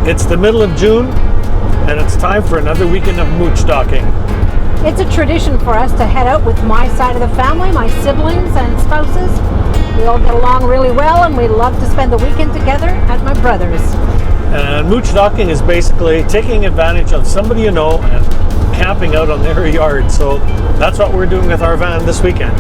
It's the middle of June, and it's time for another weekend of Moochdocking. It's a tradition for us to head out with my side of the family, my siblings and spouses. We all get along really well, and we love to spend the weekend together at my brother's. And Moochdocking is basically taking advantage of somebody you know and camping out on their yard. So that's what we're doing with our van this weekend.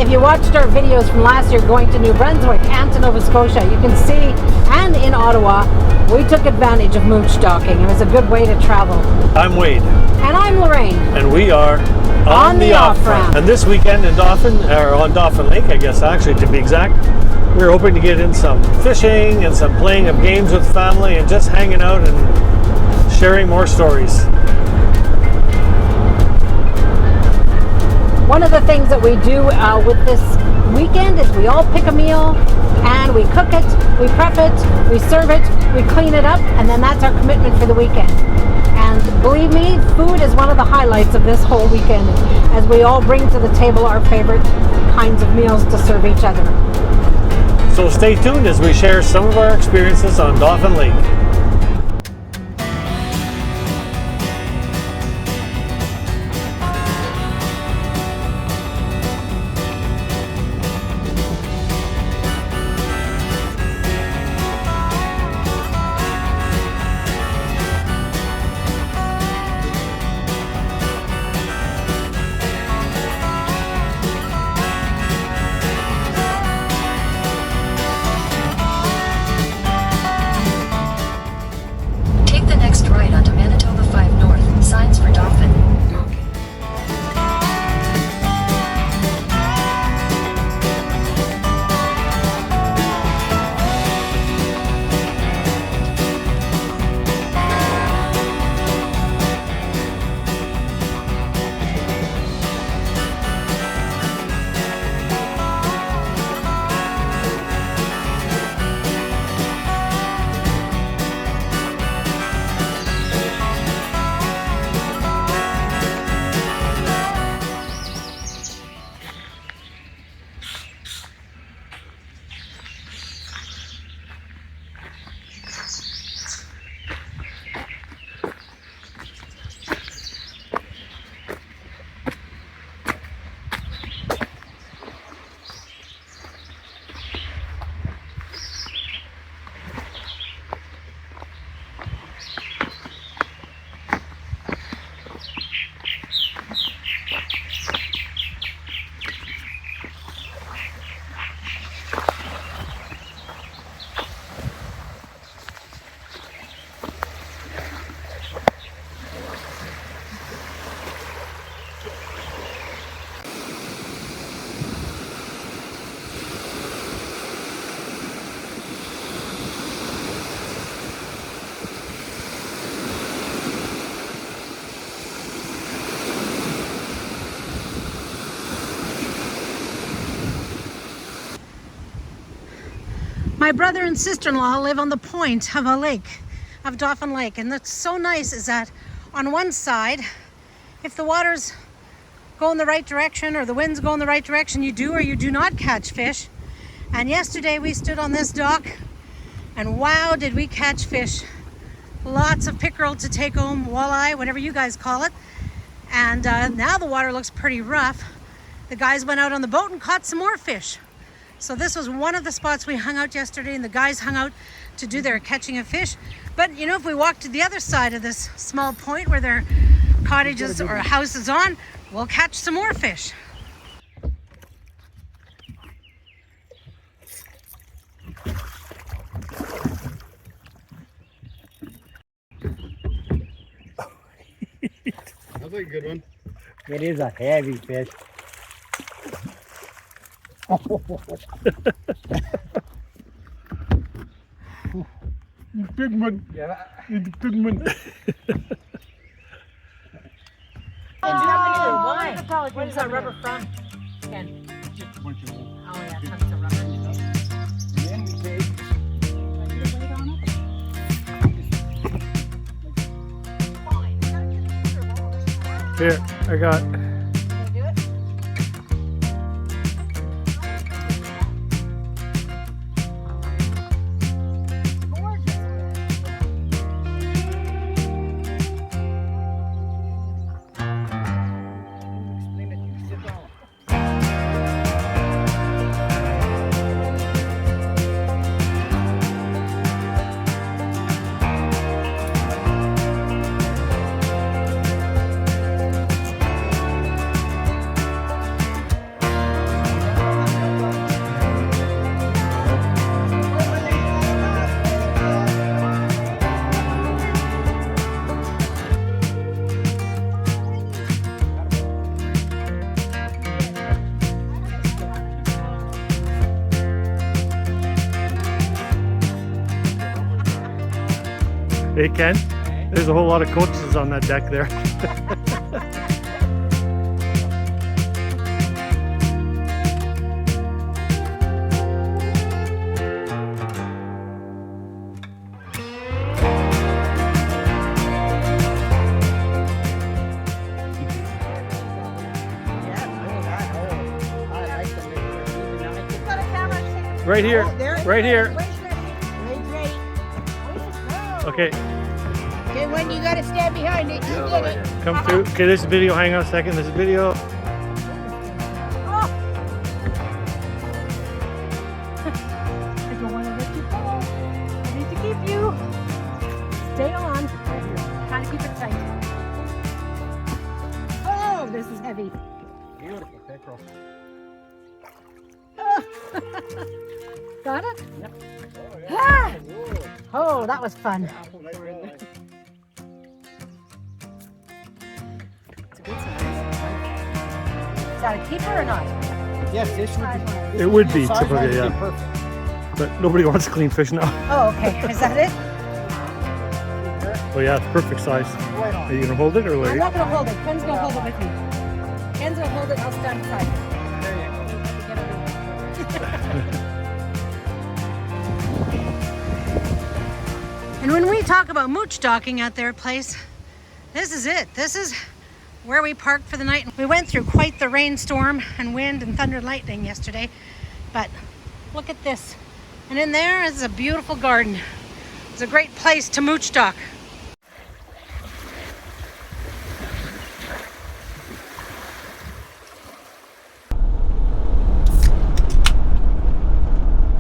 If you watched our videos from last year going to New Brunswick and to Nova Scotia, you can see, and in Ottawa, we took advantage of Moochdocking. It was a good way to travel. I'm Wade. And I'm Lorraine. And we are on the off-ramp. And this weekend in on Dauphin Lake, I guess actually to be exact, we're hoping to get in some fishing and some playing of games with family and just hanging out and sharing more stories. One of the things that we do with this weekend is we all pick a meal and we cook it, we prep it, we serve it, we clean it up, and then that's our commitment for the weekend. And believe me, food is one of the highlights of this whole weekend as we all bring to the table our favorite kinds of meals to serve each other. So stay tuned as we share some of our experiences on Dauphin Lake. Right onto Manitoba 5 North, signs for Dolphin. My brother and sister-in-law live on the point of a lake, of Dauphin Lake, and what's so nice is that on one side, if the waters go in the right direction or the winds go in the right direction, you do or you do not catch fish. And yesterday we stood on this dock and wow, did we catch fish. Lots of pickerel to take home, walleye, whatever you guys call it. And now the water looks pretty rough. The guys went out on the boat and caught some more fish. So this was one of the spots we hung out yesterday, and the guys hung out to do their catching of fish. But you know, if we walk to the other side of this small point where their cottages or houses on, we'll catch some more fish. That's a good one. It is a heavy fish. Big one. Yeah. Big one. Why? What is that rubber from? Ken. Just a bunch of wool. Oh yeah, tons of rubber. And then we take. Here, I got. Hey, Ken, there's a whole lot of coaches on that deck there. Right here, right here. Okay, Okay, when you gotta stand behind it, you get it. come through. Okay, this is video. Hang on a second. This is video. I don't want to let you fall. I need to keep you. Stay on. Try to keep it tight. Oh, this is heavy. Beautiful pickerel. Got it? Yep. Ah! Oh, that was fun. It's a good size. Is that a keeper or not? Yes, this would be. It would be size typically, would be yeah. perfect. But nobody wants clean fish now. Oh, okay. Is that it? Oh yeah, it's perfect size. Right on. Are you gonna hold it or I'm wait? not going to hold it. Ken's going to hold it with me. Ken's going to hold it. I'll stand beside him. There you go. And when we talk about Moochdocking at their place, this is it. This is where we parked for the night. We went through quite the rainstorm and wind and thunder and lightning yesterday, but look at this. And in there is a beautiful garden. It's a great place to Moochdog.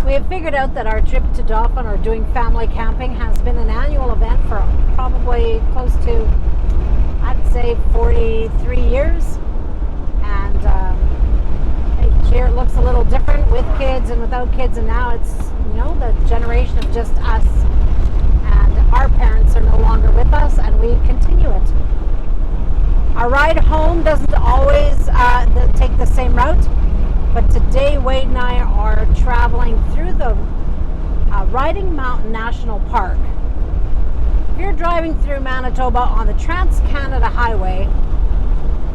We have figured out that our trip to Dauphin, or doing family camping, has been an annual event for probably close to, I'd say, 43 years. And each year it looks a little different with kids and without kids. And now it's, you know, the generation of just us. And our parents are no longer with us, and we continue it. Our ride home doesn't always take the same route. But today, Wade and I are traveling through the Riding Mountain National Park. If you're driving through Manitoba on the Trans-Canada Highway,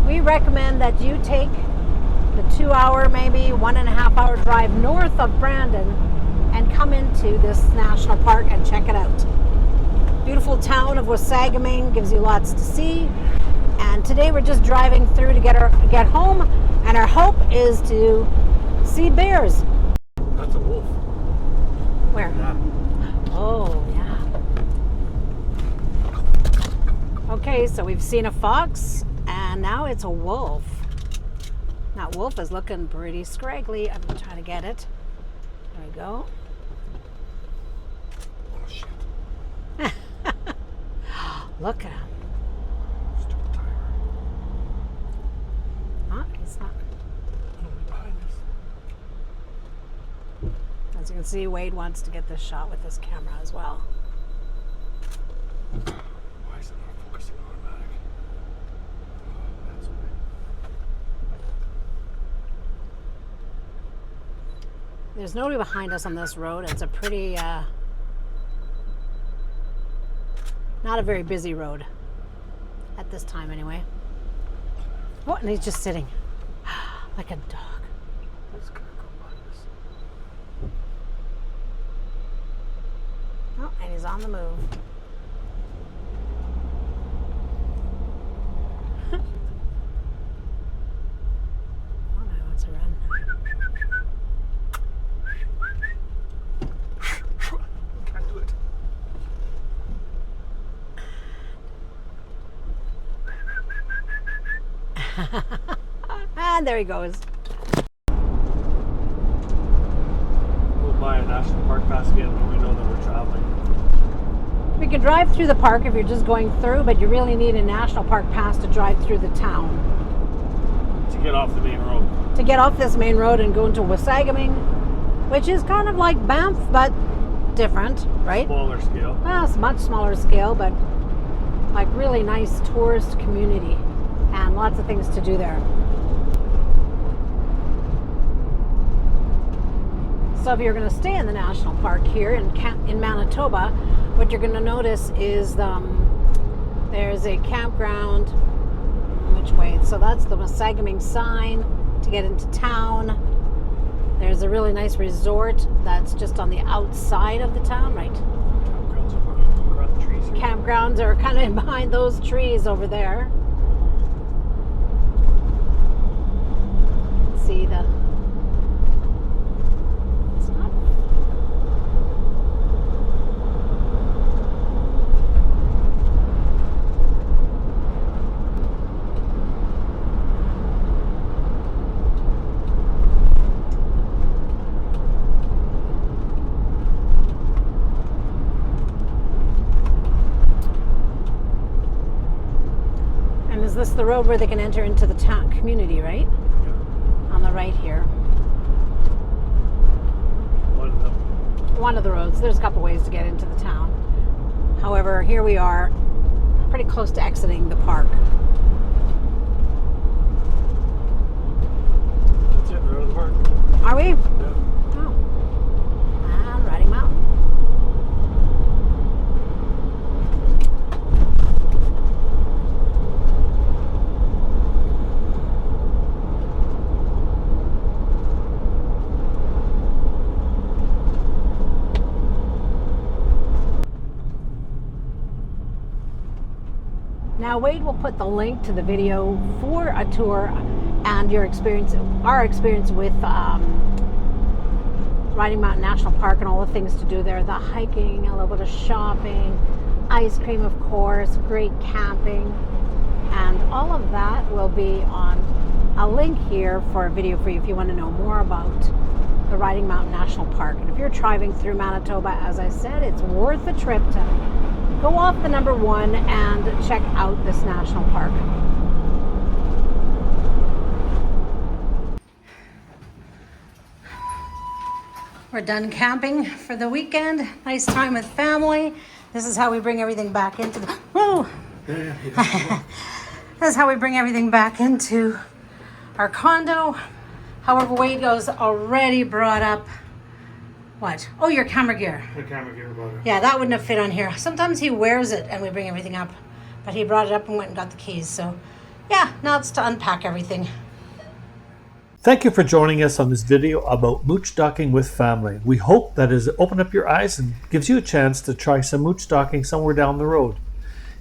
we recommend that you take the 2-hour, maybe 1.5-hour drive north of Brandon and come into this national park and check it out. Beautiful town of Wasagaming gives you lots to see. And today we're just driving through to get home, and our hope is to see bears. That's a wolf. Where? Yeah. Oh, yeah. Okay, so we've seen a fox, and now it's a wolf. That wolf is looking pretty scraggly. I'm trying to get it. There we go. Oh shit. Look at him. He's not. As you can see, Wade wants to get this shot with his camera as well. Why is it not focusing automatic? That's why. There's nobody behind us on this road. It's a pretty, not a very busy road at this time anyway. Oh, and he's just sitting like a dog. It's gonna go behind us. Oh, and he's on the move. Oh, now he wants to run. Can't do it. And there he goes. We'll buy a national park pass again when we know that we're traveling. We can drive through the park if you're just going through, but you really need a national park pass to drive through the town. To get off the main road. To get off this main road and go into Wasagaming, which is kind of like Banff, but different, right? Smaller scale. Well, it's much smaller scale, but like really nice tourist community and lots of things to do there. So if you're going to stay in the national park here in Manitoba, what you're going to notice is there's a campground. Which way? So that's the Moochdocking sign to get into town. There's a really nice resort that's just on the outside of the town, right? Campgrounds are kind of behind those trees over there. See the... It's not... And is this the road where they can enter into the town community, right? On the right here. One of the roads. There's a couple ways to get into the town. However, here we are, pretty close to exiting the park. That's it, we're out of the park. Are we? Yeah. Oh. And Riding Mountain. Now Wade will put the link to the video for a tour and your experience, our experience with Riding Mountain National Park and all the things to do there. The hiking, a little bit of shopping, ice cream of course, great camping, and all of that will be on a link here for a video for you if you want to know more about the Riding Mountain National Park. And if you're driving through Manitoba, as I said, it's worth a trip to go off the number 1 and check out this national park. We're done camping for the weekend. Nice time with family. This is how we bring everything back into the... Whoa! This is how we bring everything back into our condo. However, Wade goes already brought up... What? Oh, your camera gear. The camera gear about it. Yeah, that wouldn't have fit on here. Sometimes he wears it and we bring everything up. But he brought it up and went and got the keys. So, yeah, now it's to unpack everything. Thank you for joining us on this video about moochdocking with family. We hope that has opened up your eyes and gives you a chance to try some moochdocking somewhere down the road.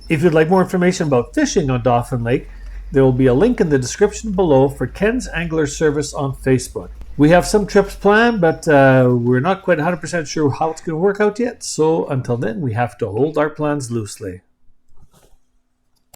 If you'd like more information about fishing on Dauphin Lake, there will be a link in the description below for Ken's Angler Service on Facebook. We have some trips planned, but we're not quite 100% sure how it's going to work out yet. So until then, we have to hold our plans loosely.